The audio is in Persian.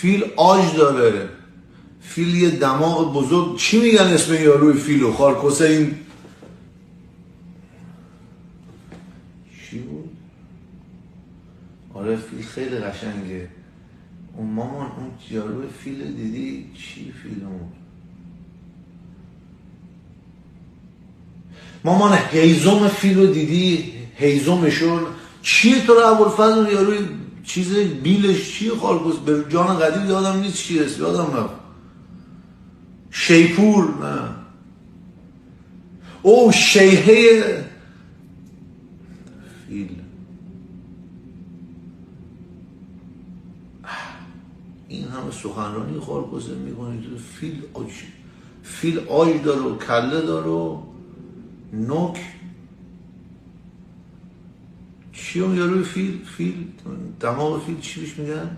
فیل آج داره، فیل یه دماغ بزرگ. چی میگن اسم یاروی فیلو؟ خارکوسه این چی بود؟ آره فیل خیلی قشنگه. اون مامان اون یاروی فیل دیدی؟ چی فیل اون؟ مامان هیزم فیلو دیدی؟ هیزمشون چیه؟ تو رو ابوالفضل یاروی چیز بیلش چیه؟ خارکوس به جان قدیم یادم نیست چیه، یادم رفت. شیپور نه او شیهه فیل. این همه سخنرانی خارکوسه میکنید. فیل آج داره و کله داره و نوک. چی اون یاروی فیل دماغ فیل چی بهش میگن؟